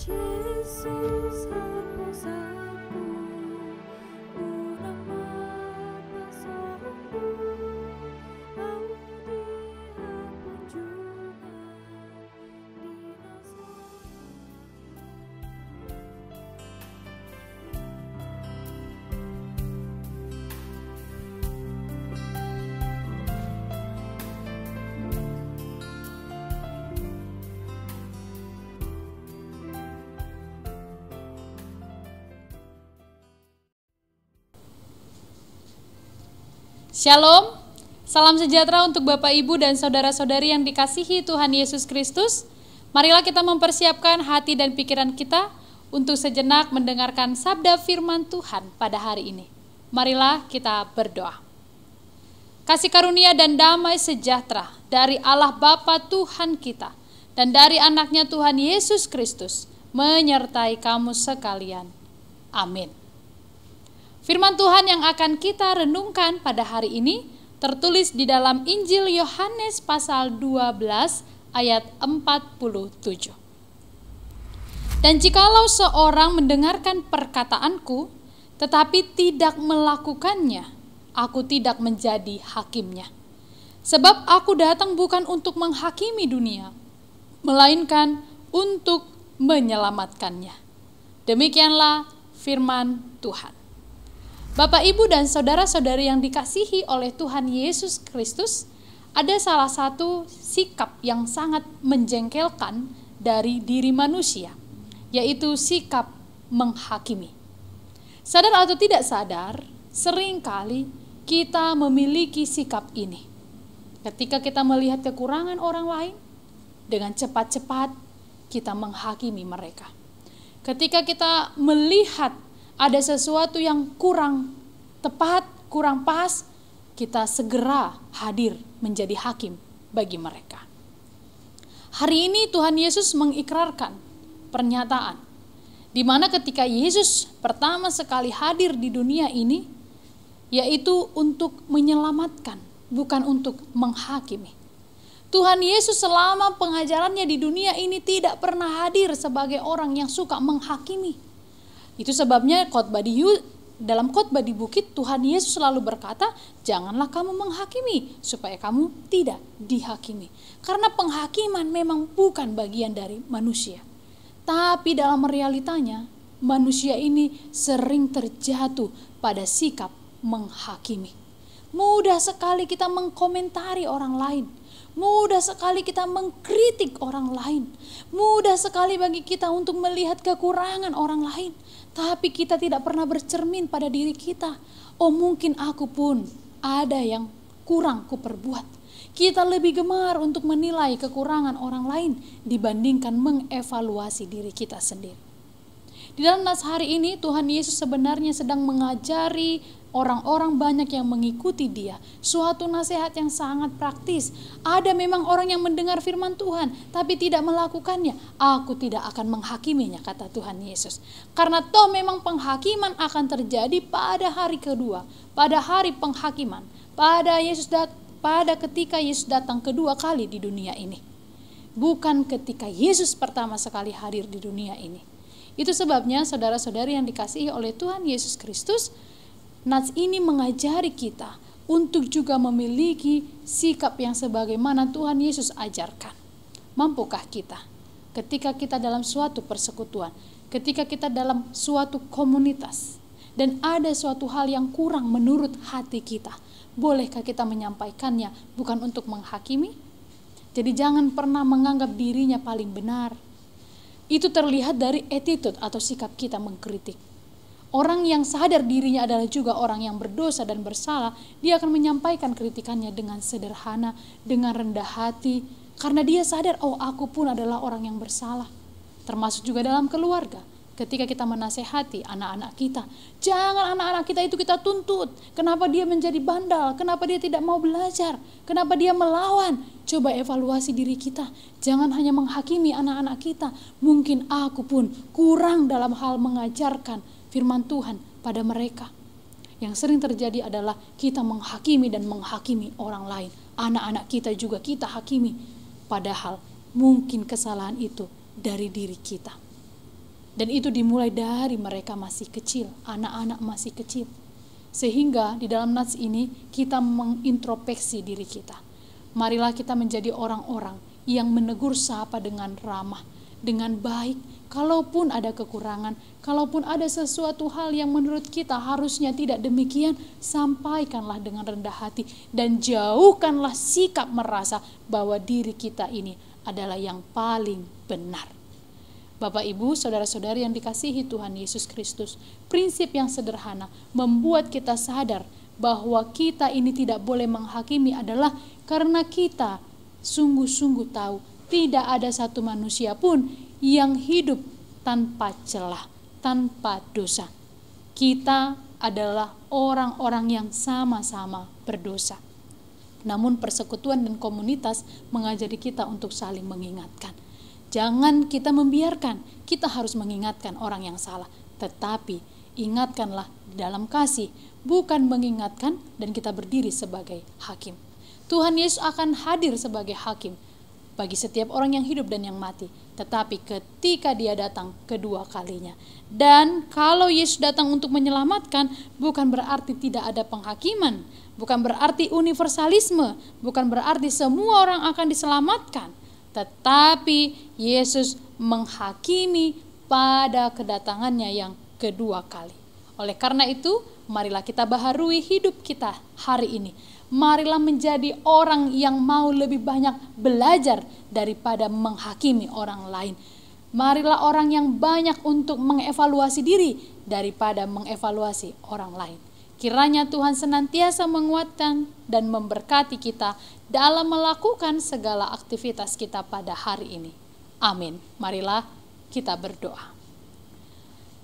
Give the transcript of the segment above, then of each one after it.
Yesus hapus aku, nama pasalku, au dihapun juga Shalom, salam sejahtera untuk Bapak Ibu dan saudara-saudari yang dikasihi Tuhan Yesus Kristus. Marilah kita mempersiapkan hati dan pikiran kita untuk sejenak mendengarkan sabda firman Tuhan pada hari ini. Marilah kita berdoa. Kasih karunia dan damai sejahtera dari Allah Bapa Tuhan kita dan dari anaknya Tuhan Yesus Kristus menyertai kamu sekalian. Amin. Firman Tuhan yang akan kita renungkan pada hari ini tertulis di dalam Injil Yohanes pasal 12 ayat 47. Dan jikalau seorang mendengarkan perkataanku tetapi tidak melakukannya, aku tidak menjadi hakimnya. Sebab aku datang bukan untuk menghakimi dunia, melainkan untuk menyelamatkannya. Demikianlah firman Tuhan. Bapak, Ibu, dan saudara-saudari yang dikasihi oleh Tuhan Yesus Kristus, ada salah satu sikap yang sangat menjengkelkan dari diri manusia, yaitu sikap menghakimi. Sadar atau tidak sadar, seringkali kita memiliki sikap ini. Ketika kita melihat kekurangan orang lain, dengan cepat-cepat kita menghakimi mereka. Ketika kita melihat ada sesuatu yang kurang tepat, kurang pas, kita segera hadir menjadi hakim bagi mereka. Hari ini Tuhan Yesus mengikrarkan pernyataan, di mana ketika Yesus pertama sekali hadir di dunia ini, yaitu untuk menyelamatkan, bukan untuk menghakimi. Tuhan Yesus selama pengajarannya di dunia ini tidak pernah hadir sebagai orang yang suka menghakimi. Itu sebabnya dalam khotbah di bukit Tuhan Yesus selalu berkata, janganlah kamu menghakimi supaya kamu tidak dihakimi. Karena penghakiman memang bukan bagian dari manusia. Tapi dalam realitanya manusia ini sering terjatuh pada sikap menghakimi. Mudah sekali kita mengkomentari orang lain. Mudah sekali kita mengkritik orang lain. Mudah sekali bagi kita untuk melihat kekurangan orang lain. Tapi kita tidak pernah bercermin pada diri kita. Oh, mungkin aku pun ada yang kurang kuperbuat. Kita lebih gemar untuk menilai kekurangan orang lain dibandingkan mengevaluasi diri kita sendiri. Di dalam nas hari ini Tuhan Yesus sebenarnya sedang mengajari orang-orang banyak yang mengikuti Dia suatu nasihat yang sangat praktis. Ada memang orang yang mendengar firman Tuhan tapi tidak melakukannya. Aku tidak akan menghakiminya, kata Tuhan Yesus. Karena toh memang penghakiman akan terjadi pada hari kedua, pada hari penghakiman, pada ketika Yesus datang kedua kali di dunia ini. Bukan ketika Yesus pertama sekali hadir di dunia ini. Itu sebabnya saudara-saudari yang dikasihi oleh Tuhan Yesus Kristus, nats ini mengajari kita untuk juga memiliki sikap yang sebagaimana Tuhan Yesus ajarkan. Mampukah kita ketika kita dalam suatu persekutuan, ketika kita dalam suatu komunitas, dan ada suatu hal yang kurang menurut hati kita, bolehkah kita menyampaikannya bukan untuk menghakimi? Jadi jangan pernah menganggap dirinya paling benar. Itu terlihat dari attitude atau sikap kita mengkritik. Orang yang sadar dirinya adalah juga orang yang berdosa dan bersalah, dia akan menyampaikan kritikannya dengan sederhana, dengan rendah hati, karena dia sadar, oh aku pun adalah orang yang bersalah. Termasuk juga dalam keluarga. Ketika kita menasehati anak-anak kita, jangan anak-anak kita itu kita tuntut. Kenapa dia menjadi bandal? Kenapa dia tidak mau belajar? Kenapa dia melawan? Coba evaluasi diri kita. Jangan hanya menghakimi anak-anak kita. Mungkin aku pun kurang dalam hal mengajarkan firman Tuhan pada mereka. Yang sering terjadi adalah kita menghakimi dan menghakimi orang lain. Anak-anak kita juga kita hakimi. Padahal mungkin kesalahan itu dari diri kita. Dan itu dimulai dari mereka masih kecil, anak-anak masih kecil. Sehingga di dalam nats ini kita mengintrospeksi diri kita. Marilah kita menjadi orang-orang yang menegur sapa dengan ramah, dengan baik. Kalaupun ada kekurangan, kalaupun ada sesuatu hal yang menurut kita harusnya tidak demikian, sampaikanlah dengan rendah hati dan jauhkanlah sikap merasa bahwa diri kita ini adalah yang paling benar. Bapak, Ibu, saudara-saudari yang dikasihi Tuhan Yesus Kristus, prinsip yang sederhana membuat kita sadar bahwa kita ini tidak boleh menghakimi adalah karena kita sungguh-sungguh tahu tidak ada satu manusia pun yang hidup tanpa celah, tanpa dosa. Kita adalah orang-orang yang sama-sama berdosa. Namun persekutuan dan komunitas mengajari kita untuk saling mengingatkan. Jangan kita membiarkan, kita harus mengingatkan orang yang salah. Tetapi ingatkanlah di dalam kasih, bukan mengingatkan dan kita berdiri sebagai hakim. Tuhan Yesus akan hadir sebagai hakim bagi setiap orang yang hidup dan yang mati. Tetapi ketika dia datang kedua kalinya. Dan kalau Yesus datang untuk menyelamatkan, bukan berarti tidak ada penghakiman. Bukan berarti universalisme. Bukan berarti semua orang akan diselamatkan. Tetapi Yesus menghakimi pada kedatangannya yang kedua kali. Oleh karena itu, marilah kita baharui hidup kita hari ini. Marilah menjadi orang yang mau lebih banyak belajar daripada menghakimi orang lain. Marilah orang yang banyak untuk mengevaluasi diri daripada mengevaluasi orang lain. Kiranya Tuhan senantiasa menguatkan dan memberkati kita dalam melakukan segala aktivitas kita pada hari ini. Amin. Marilah kita berdoa.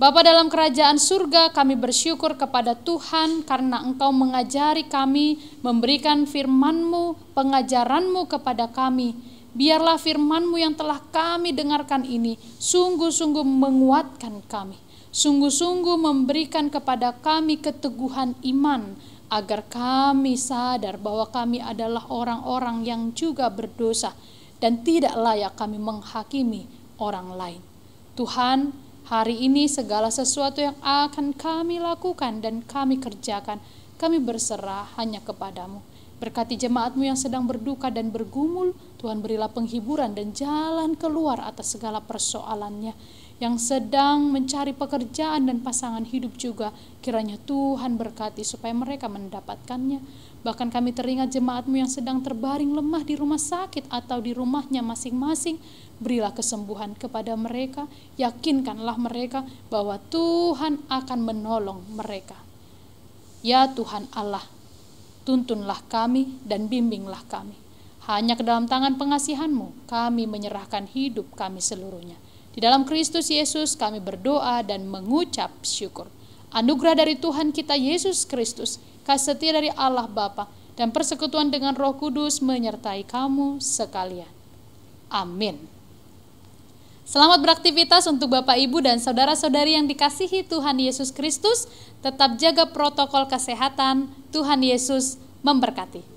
Bapa dalam kerajaan surga, kami bersyukur kepada Tuhan karena Engkau mengajari kami, memberikan firman-Mu, pengajaran-Mu kepada kami. Biarlah firman-Mu yang telah kami dengarkan ini sungguh-sungguh menguatkan kami. Sungguh-sungguh memberikan kepada kami keteguhan iman, agar kami sadar bahwa kami adalah orang-orang yang juga berdosa dan tidak layak kami menghakimi orang lain. Tuhan, hari ini segala sesuatu yang akan kami lakukan dan kami kerjakan, kami berserah hanya kepadamu. Berkati jemaat-Mu yang sedang berduka dan bergumul, Tuhan berilah penghiburan dan jalan keluar atas segala persoalannya. Yang sedang mencari pekerjaan dan pasangan hidup juga, kiranya Tuhan berkati supaya mereka mendapatkannya. Bahkan kami teringat jemaat-Mu yang sedang terbaring lemah di rumah sakit atau di rumahnya masing-masing. Berilah kesembuhan kepada mereka, yakinkanlah mereka bahwa Tuhan akan menolong mereka. Ya Tuhan Allah, tuntunlah kami dan bimbinglah kami. Hanya ke dalam tangan pengasihan-Mu kami menyerahkan hidup kami seluruhnya. Di dalam Kristus Yesus kami berdoa dan mengucap syukur. Anugerah dari Tuhan kita Yesus Kristus, kasih setia dari Allah Bapa, dan persekutuan dengan Roh Kudus menyertai kamu sekalian. Amin. Selamat beraktivitas untuk Bapak, Ibu, dan saudara-saudari yang dikasihi Tuhan Yesus Kristus. Tetap jaga protokol kesehatan. Tuhan Yesus memberkati.